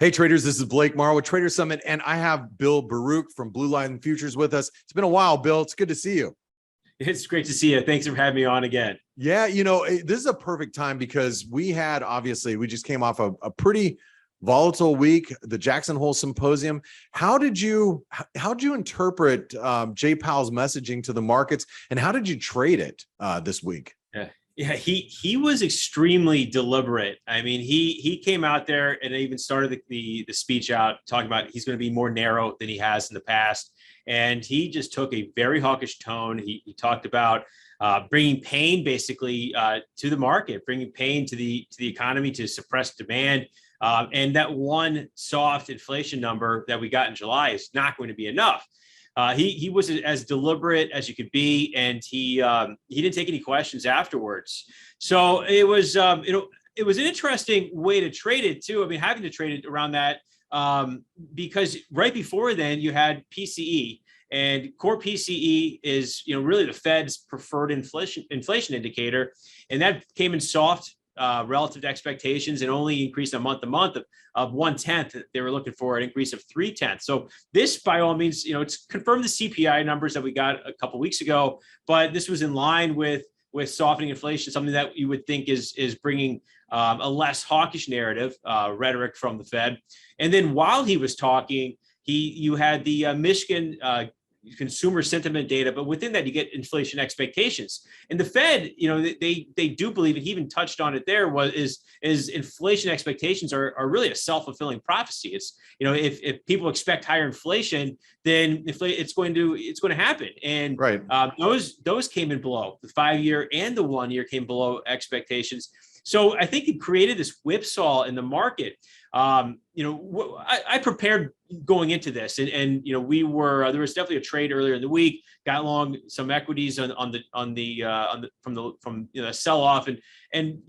Hey traders, this is Blake Morrow with Trader Summit, and I have Bill Baruch from Blue Line Futures with us. It's been a while, Bill. It's good to see you. It's great to see you. Thanks for having me on again. Yeah, this is a perfect time because we just came off a pretty volatile week, the Jackson Hole Symposium. How'd you interpret Jay Powell's messaging to the markets, and how did you trade it this week? Yeah, he was extremely deliberate. I mean, he came out there and even started the speech out talking about he's going to be more narrow than he has in the past, and he just took a very hawkish tone. He talked about bringing pain basically to the market, bringing pain to the economy to suppress demand, and that one soft inflation number that we got in July is not going to be enough. He was as deliberate as you could be, and he didn't take any questions afterwards. So it was it was an interesting way to trade it too. I mean, having to trade it around that because right before then you had PCE, and core PCE is really the Fed's preferred inflation indicator, and that came in soft relative to expectations and only increased a month to month of 1/10. They were looking for an increase of 3/10. So this, by all means, it's confirmed the CPI numbers that we got a couple of weeks ago, but this was in line with softening inflation, something that you would think is bringing a less hawkish narrative rhetoric from the Fed. And then while he was talking, you had the Michigan consumer sentiment data, but within that you get inflation expectations. And the Fed, they do believe, and he even touched on it there, is inflation expectations are really a self-fulfilling prophecy. It's if people expect higher inflation, then it's going to happen. And right. Those came in below. The 5-year and the 1-year came below expectations. So I think it created this whipsaw in the market. I prepared going into this, and there was definitely a trade earlier in the week. Got long some equities from the sell off, and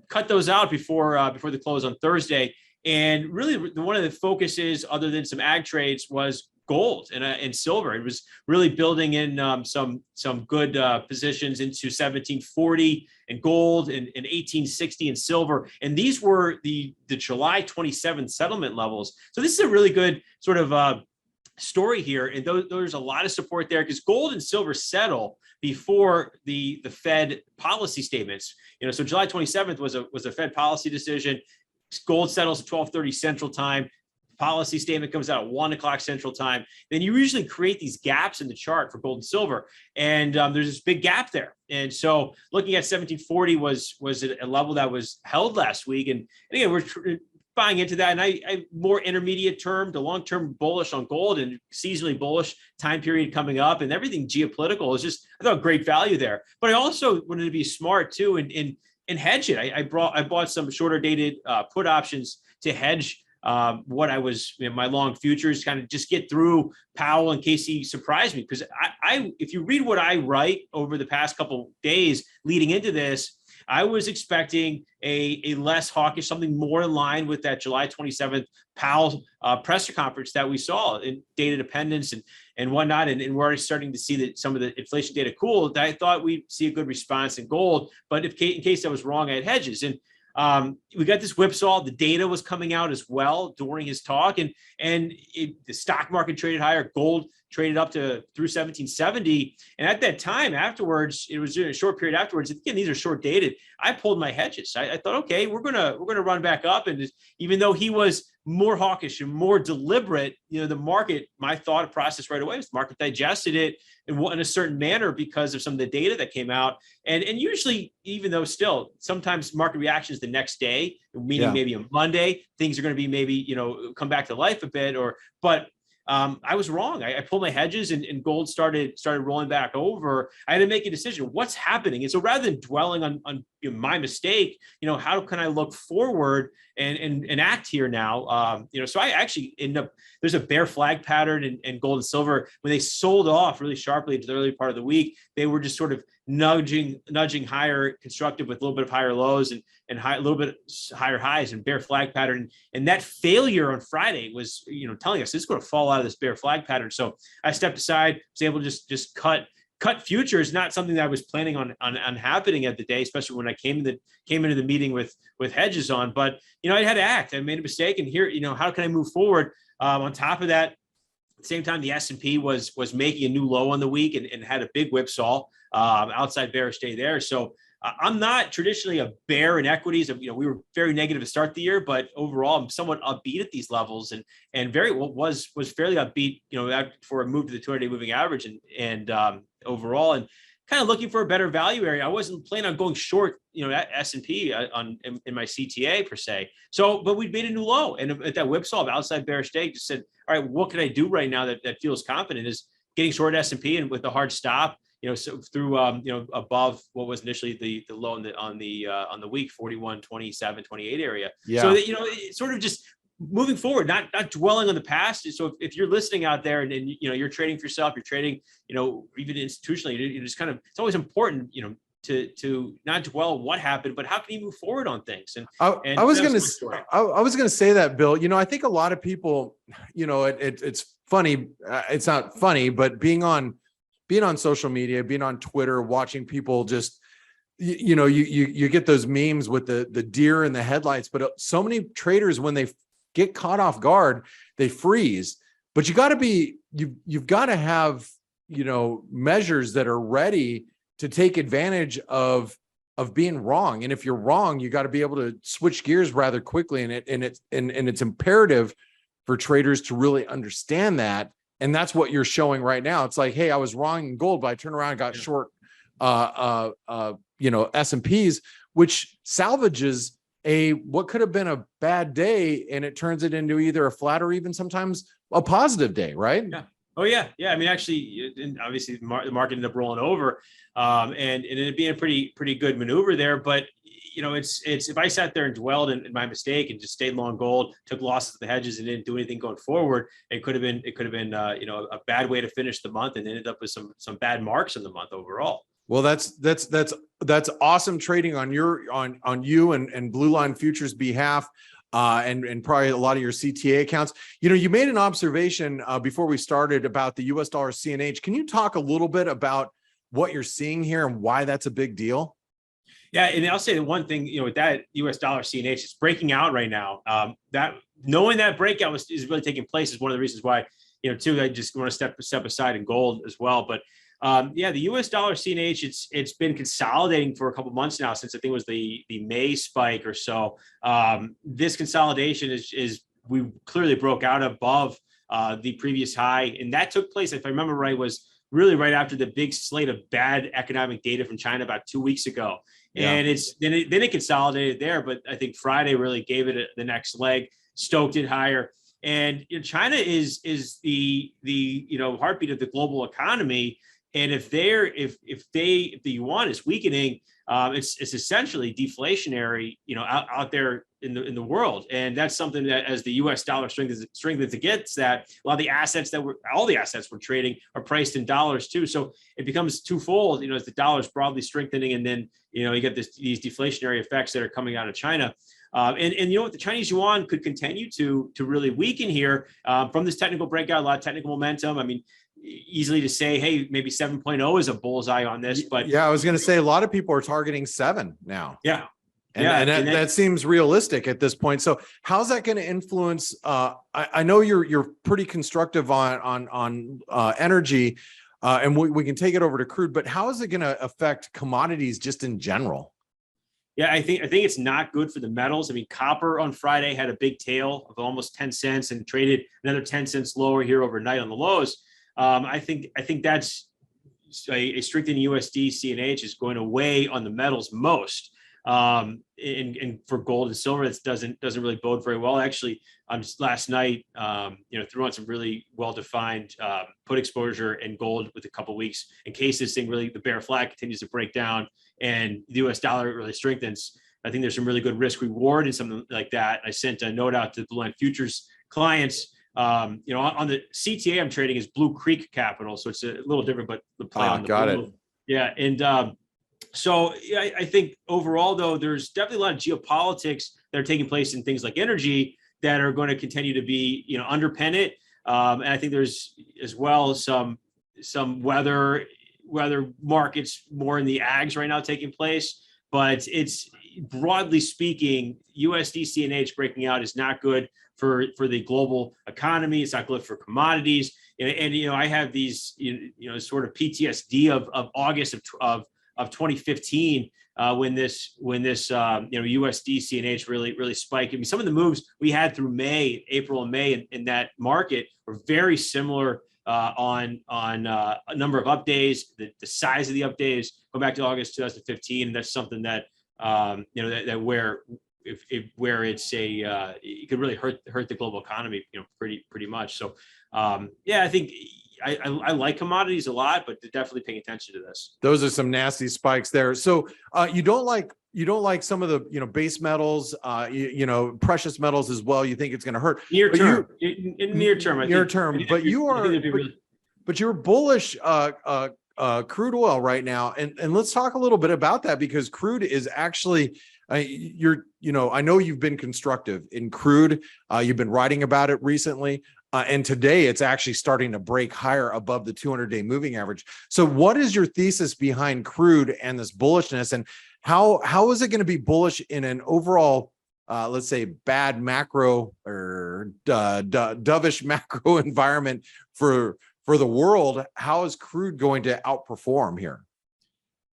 cut those out before the close on Thursday. And really, one of the focuses, other than some ag trades, was gold and silver. It was really building in some good positions into 1740 and gold and 1860 and silver. And these were the July 27th settlement levels. So this is a really good sort of story here. And there's a lot of support there because gold and silver settle before the Fed policy statements. So July 27th was a Fed policy decision. Gold settles at 12:30 Central Time. Policy statement comes out at 1 o'clock Central Time. Then you usually create these gaps in the chart for gold and silver, and there's this big gap there. And so looking at 1740 was a level that was held last week, and again we're buying into that. And I more intermediate term to long term bullish on gold and seasonally bullish time period coming up, and everything geopolitical is just, I thought, great value there. But I also wanted to be smart too and hedge it. I bought some shorter dated put options to hedge what I was my long futures, kind of just get through Powell in case he surprised me. Because I if you read what I write over the past couple days leading into this, I was expecting a less hawkish, something more in line with that July 27th Powell presser conference that we saw in data dependence and whatnot. And we're already starting to see that some of the inflation data cooled. I thought we'd see a good response in gold, but in case I was wrong, I had hedges. And we got this whipsaw. The data was coming out as well during his talk, and the stock market traded higher. Gold traded up to through 1770, and at that time afterwards, it was in a short period afterwards. Again, these are short dated. I pulled my hedges. I thought, okay, we're gonna run back up, and even though he was more hawkish and more deliberate, the market, my thought process right away was the market digested it in a certain manner because of some of the data that came out. And usually, even though still sometimes market reactions the next day, meaning maybe a Monday, things are going to be maybe, come back to life a bit, but I was wrong. I pulled my hedges and gold started rolling back over. I had to make a decision. What's happening? And so rather than dwelling on my mistake, how can I look forward and act here now? So I actually end up, there's a bear flag pattern in gold and silver. When they sold off really sharply into the early part of the week, they were just sort of nudging higher, constructive with a little bit of higher lows and a little bit higher highs and bear flag pattern. And that failure on Friday was, telling us this is going to fall out of this bear flag pattern. So I stepped aside, was able to just cut cut futures, not something that I was planning on happening at the day, especially when I came into the meeting with hedges on. But I had to act. I made a mistake, and here, how can I move forward? On top of that, at the same time, the S&P was making a new low on the week and had a big whipsaw, outside bearish day there. So I'm not traditionally a bear in equities. We were very negative to start the year, but overall, I'm somewhat upbeat at these levels, and was fairly upbeat, for a move to the 200-day moving average, and overall, and kind of looking for a better value area. I wasn't planning on going short, at S&P in my CTA per se. So, but we made a new low, and at that whipsaw of outside bearish day, just said, all right, what can I do right now that feels confident? Is getting short S&P and with a hard stop. So through above what was initially the low on the week, 41, 27, 28 area. Yeah. So that, it's sort of just moving forward, not dwelling on the past. So if you're listening out there and you're trading for yourself, you're trading, even institutionally, you just kind of, it's always important, to not dwell on what happened, but how can you move forward on things? And I was going to say that, Bill. I think a lot of people, it's funny. It's not funny, but being on social media, being on Twitter, watching people just, you get those memes with the deer in the headlights, but so many traders, when they get caught off guard, they freeze. But you've got to have, measures that are ready to take advantage of being wrong. And if you're wrong, you got to be able to switch gears rather quickly. And it's imperative for traders to really understand that. And that's what you're showing right now. It's like, hey, I was wrong in gold, but I turned around and got short, S&Ps, which salvages what could have been a bad day, and it turns it into either a flat or even sometimes a positive day, right? Yeah. Oh yeah. I mean, actually, obviously the market ended up rolling over, and it ended up being a pretty good maneuver there. But it's if I sat there and dwelled in my mistake and just stayed long gold, took losses to the hedges, and didn't do anything going forward, it could have been a bad way to finish the month, and ended up with some bad marks in the month overall. Well, that's awesome trading on you and Blue Line Futures behalf, and probably a lot of your CTA accounts. You made an observation before we started about the US dollar CNH. Can you talk a little bit about what you're seeing here and why that's a big deal? Yeah, and I'll say the one thing, with that US dollar CNH, it's breaking out right now. That knowing that breakout is really taking place is one of the reasons why, too, I just want to step aside in gold as well. But the US dollar CNH, it's been consolidating for a couple months now, since I think it was the May spike or so. This consolidation is we clearly broke out above the previous high, and that took place, if I remember right, was really right after the big slate of bad economic data from China about 2 weeks ago. Yeah. And then it consolidated there, but I think Friday really gave it the next leg, stoked it higher. And China is the heartbeat of the global economy. And if the Yuan is weakening, it's essentially deflationary, out there in the world. And that's something that, as the US dollar strengthens against that, all the assets we're trading are priced in dollars too. So it becomes twofold, as the dollar is broadly strengthening, and then, you get these deflationary effects that are coming out of China. And the Chinese yuan could continue to really weaken here from this technical breakout, a lot of technical momentum. I mean, easily to say, hey, maybe 7.0 is a bullseye on this, but yeah, I was going to say a lot of people are targeting 7 now. Yeah. And that seems realistic at this point. So how's that going to influence? I know you're pretty constructive on energy, and we can take it over to crude, but how is it going to affect commodities just in general? Yeah, I think it's not good for the metals. I mean, copper on Friday had a big tail of almost 10 cents and traded another 10 cents lower here overnight on the lows. I think that's a strengthening USDCNH is going to weigh on the metals most. And for gold and silver, it doesn't really bode very well. Actually, just last night, threw on some really well-defined put exposure in gold with a couple weeks in case this thing really, the bear flag continues to break down and the US dollar really strengthens. I think there's some really good risk reward and something like that. I sent a note out to the Blue Line Futures clients. On the CTA I'm trading is Blue Creek Capital, so it's a little different, but the play on the got blue. it. Yeah, and so I think overall, though, there's definitely a lot of geopolitics that are taking place in things like energy that are going to continue to be, underpin it. And I think there's as well some weather, whether markets more in the ags right now taking place, but it's broadly speaking, USDCNH breaking out is not good for the global economy. It's not good for commodities. And I have these, sort of PTSD of August of 2015 when this USDCNH really spiked. I mean, some of the moves we had through April and May in that market were very similar on a number of up days. The size of the up days go back to August 2015, and that's something that where it's it could really hurt the global economy, pretty much. So I think I like commodities a lot, but definitely paying attention to this. Those are some nasty spikes there. So you don't like some of the base metals, precious metals as well. You think it's going to hurt near term. But you're bullish crude oil right now, and let's talk a little bit about that, because crude is actually I know you've been constructive in crude. You've been writing about it recently. And today it's actually starting to break higher above the 200-day moving average. So what is your thesis behind crude and this bullishness, and how is it going to be bullish in an overall, let's say, bad macro or dovish macro environment for the world? How is crude going to outperform here?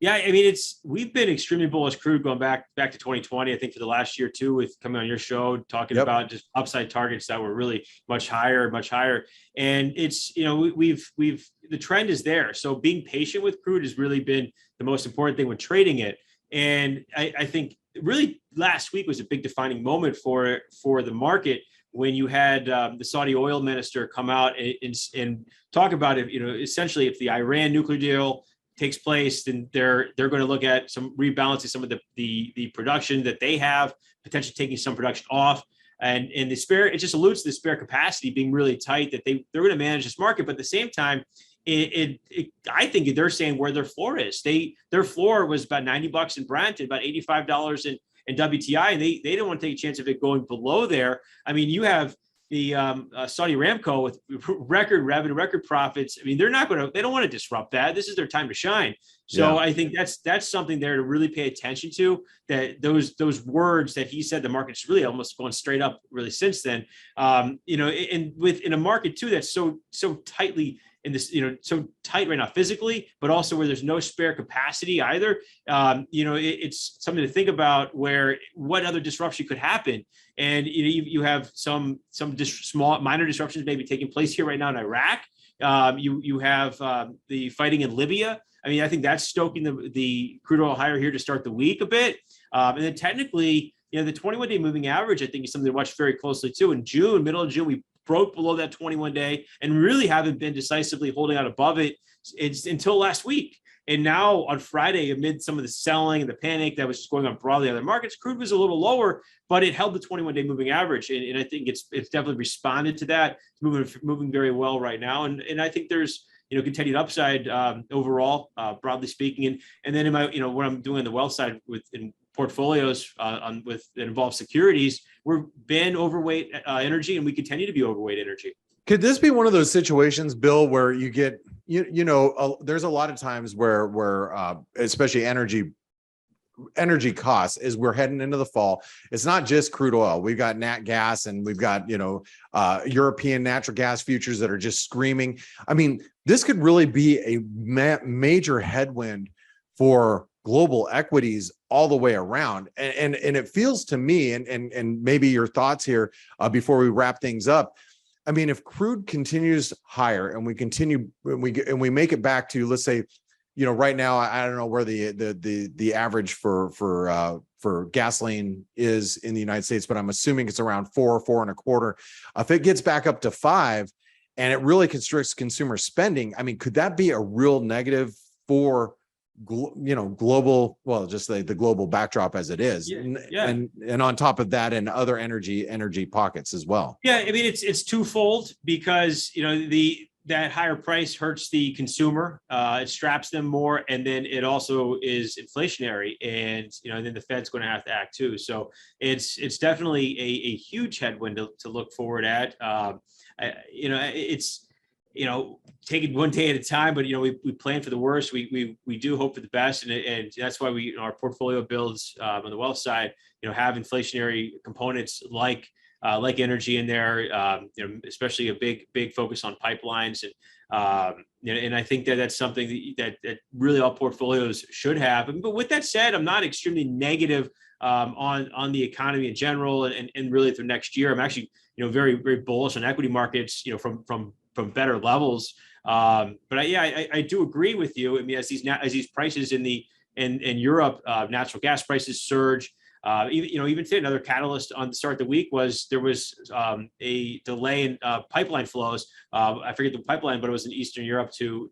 Yeah, I mean, we've been extremely bullish crude going back to 2020. I think for the last year too, with coming on your show talking about just upside targets that were really much higher. And it's we've the trend is there. So being patient with crude has really been the most important thing when trading it. And I think really last week was a big defining moment for the market when you had the Saudi oil minister come out and talk about it. Essentially, if the Iran nuclear deal takes place, then they're going to look at some rebalancing some of the production that they have, potentially taking some production off, and the spare, it just alludes to the spare capacity being really tight, that they're going to manage this market. But at the same time, I think they're saying where their floor is. Their floor was about $90 in Brent and about $85 in WTI, and they don't want to take a chance of it going below there. I mean, you have the Saudi Aramco with record revenue, record profits. I mean, they don't want to disrupt that. This is their time to shine. So I think that's something there to really pay attention to, that those words that he said, the market's really almost going straight up really since then. And in a market too, that's so tightly in this, so tight right now physically, but also where there's no spare capacity either. It's something to think about, where what other disruption could happen. And you have some small minor disruptions maybe taking place here right now in Iraq. You have the fighting in Libya. I mean, I think that's stoking the crude oil higher here to start the week a bit. And then technically, the 21-day moving average, I think, is something to watch very closely too. In June, middle of June, we broke below that 21-day and really haven't been decisively holding out above it until last week. And now on Friday, amid some of the selling and the panic that was just going on broadly in other markets, crude was a little lower, but it held the 21-day moving average. And I think it's definitely responded to that. It's moving very well right now. And I think there's continued upside overall, broadly speaking. And then in my what I'm doing on the wealth side in portfolios that involve securities, we've been overweight energy, and we continue to be overweight energy. Could this be one of those situations, Bill, where you get, there's a lot of times where especially energy costs, as we're heading into the fall, it's not just crude oil. We've got nat gas, and we've got, European natural gas futures that are just screaming. I mean, this could really be a major headwind for global equities all the way around. And it feels to me, and maybe your thoughts here before we wrap things up. I mean, if crude continues higher and we make it back to, let's say, right now, I don't know where the average for gasoline is in the United States, but I'm assuming it's around 4.25. If it gets back up to 5 and it really constricts consumer spending, I mean, could that be a real negative for global, well, just the global backdrop as it is, and on top of that, and other energy pockets as well? Yeah, I mean, it's twofold, because that higher price hurts the consumer, it straps them more, and then it also is inflationary, and then the Fed's going to have to act too. So it's definitely a huge headwind to look forward at. take it one day at a time, but we plan for the worst. We do hope for the best, and that's why our portfolio builds on the wealth side, have inflationary components like energy in there, especially a big focus on pipelines, and I think that's something that really all portfolios should have. But with that said, I'm not extremely negative on the economy in general, and really through next year. I'm actually very bullish on equity markets, from better levels. But I do agree with you. I mean, as these prices in Europe, natural gas prices surge. Even today, another catalyst on the start of the week was there was a delay in pipeline flows. I forget the pipeline, but it was in Eastern Europe in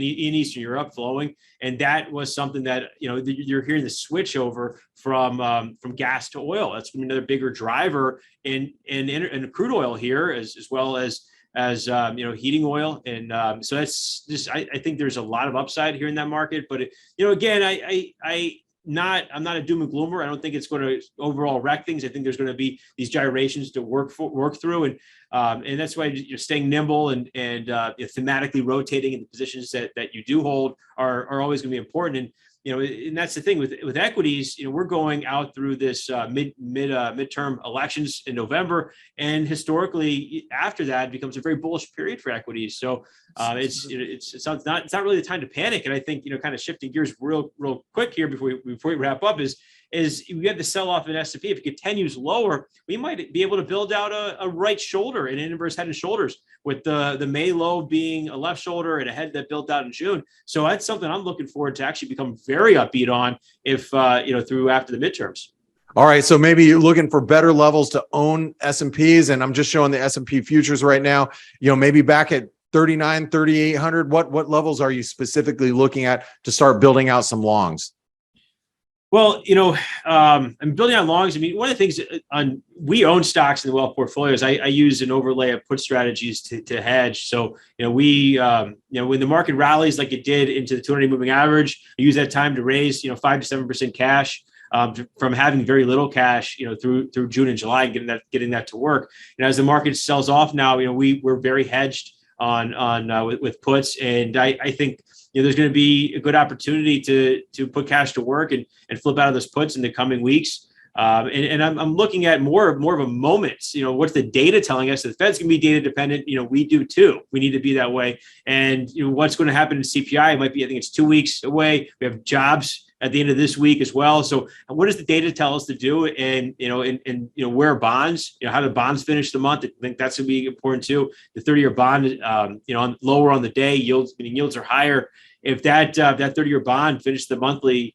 Eastern Europe flowing, and that was something that you're hearing the switch over from gas to oil. That's going to be another bigger driver in crude oil here, as well as heating oil, and so that's just I think there's a lot of upside here in that market. But again, I'm not a doom and gloomer. I don't think it's going to overall wreck things. I think there's going to be these gyrations to work through, and that's why you're staying nimble and thematically rotating in the positions that you do hold are always going to be important. And and that's the thing with equities. We're going out through this midterm elections in November, and historically after that it becomes a very bullish period for equities. So it's not really the time to panic. And I think kind of shifting gears real quick here before we wrap up is we have the sell off in S&P. If it continues lower, we might be able to build out a right shoulder, an inverse head and shoulders, with the May low being a left shoulder and a head that built out in June. So that's something I'm looking forward to actually become very upbeat on if through after the midterms. All right, so maybe you're looking for better levels to own S&Ps, and I'm just showing the S&P futures right now. Maybe back at 39, 3,800. What levels are you specifically looking at to start building out some longs? Well, I'm building on longs. I mean, one of the things we own stocks in the wealth portfolios. I use an overlay of put strategies to hedge. So, we when the market rallies like it did into the 200 moving average, I use that time to raise 5 to 7% cash from having very little cash, through June and July, and getting that to work. And as the market sells off now, we're very hedged with puts, and I think there's going to be a good opportunity to put cash to work and flip out of those puts in the coming weeks. And I'm looking at more of a moment. What's the data telling us? The Fed's going to be data dependent. We do too. We need to be that way. And what's going to happen in CPI? It might be, I think it's 2 weeks away. We have jobs at the end of this week as well. So what does the data tell us to do? And where are bonds? How do bonds finish the month? I think that's going to be important too. The 30-year bond, lower on the day, yields are higher. If that 30-year bond finished the monthly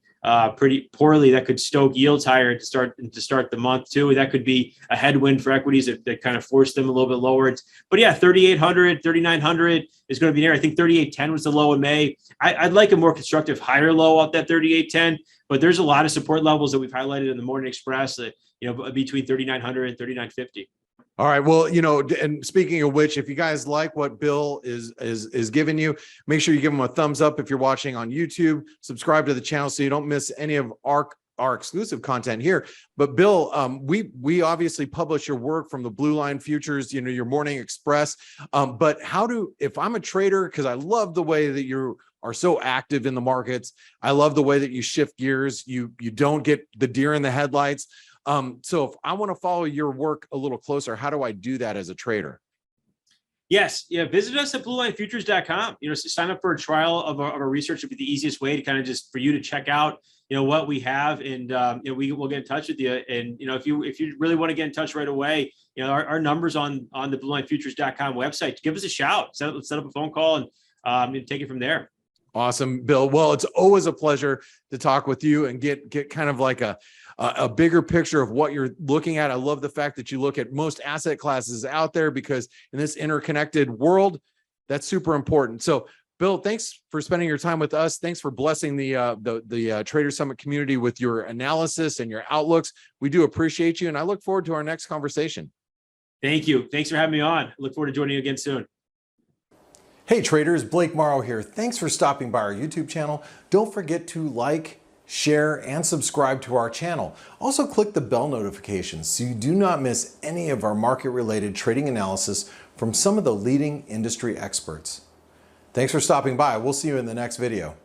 pretty poorly, that could stoke yields higher to start the month too. That could be a headwind for equities that kind of force them a little bit lower. But yeah, 3,800, 3,900 is going to be there. I think 3,810 was the low in May. I'd like a more constructive higher low off that 3,810, but there's a lot of support levels that we've highlighted in the Morning Express that, between 3,900 and 3,950. All right. Well, and speaking of which, if you guys like what Bill is giving you, make sure you give him a thumbs up. If you're watching on YouTube, subscribe to the channel so you don't miss any of our exclusive content here. But Bill, we obviously publish your work from the Blue Line Futures, your Morning Express. But if I'm a trader, because I love the way that you are so active in the markets, I love the way that you shift gears. You don't get the deer in the headlights. So if I want to follow your work a little closer, how do I do that as a trader? Yes. Yeah. Visit us at bluelinefutures.com. Sign up for a trial of our research would be the easiest way to kind of just for you to check out, what we have. And, we'll get in touch with you. And, if you really want to get in touch right away, our numbers on the bluelinefutures.com website, give us a shout, set up a phone call and take it from there. Awesome, Bill. Well, it's always a pleasure to talk with you and get kind of like a bigger picture of what you're looking at. I love the fact that you look at most asset classes out there, because in this interconnected world, that's super important. So, Bill, thanks for spending your time with us. Thanks for blessing the Trader Summit community with your analysis and your outlooks. We do appreciate you, and I look forward to our next conversation. Thank you. Thanks for having me on. I look forward to joining you again soon. Hey traders, Blake Morrow here. Thanks for stopping by our YouTube channel. Don't forget to like, share, and subscribe to our channel. Also click the bell notifications so you do not miss any of our market-related trading analysis from some of the leading industry experts. Thanks for stopping by. We'll see you in the next video.